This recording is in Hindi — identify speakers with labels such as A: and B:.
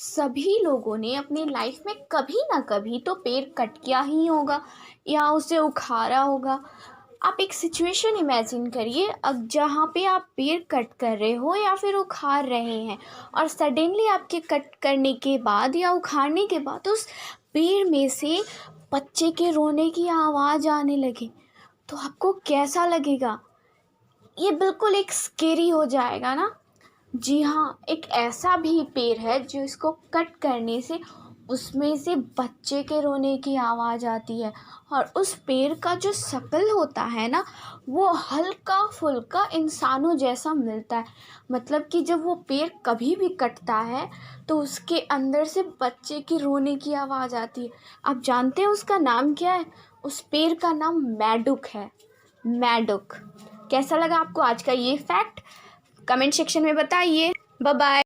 A: सभी लोगों ने अपनी लाइफ में कभी ना कभी तो पेड़ कट किया ही होगा या उसे उखाड़ा होगा। आप एक सिचुएशन इमेजिन करिए, अब जहाँ पे आप पेड़ कट कर रहे हो या फिर उखाड़ रहे हैं और सडनली आपके कट करने के बाद या उखाड़ने के बाद उस पेड़ में से बच्चे के रोने की आवाज़ आने लगे, तो आपको कैसा लगेगा? ये बिल्कुल एक स्केरी हो जाएगा ना। जी हाँ, एक ऐसा भी पेड़ है जो इसको कट करने से उसमें से बच्चे के रोने की आवाज़ आती है। और उस पेड़ का जो शक्ल होता है ना, वो हल्का फुल्का इंसानों जैसा मिलता है। मतलब कि जब वो पेड़ कभी भी कटता है तो उसके अंदर से बच्चे की रोने की आवाज़ आती है। आप जानते हैं उसका नाम क्या है? उस पेड़ का नाम मैडुक है। मैडुक। कैसा लगा आपको आज का ये फैक्ट? कमेंट सेक्शन में बताइए। Bye bye.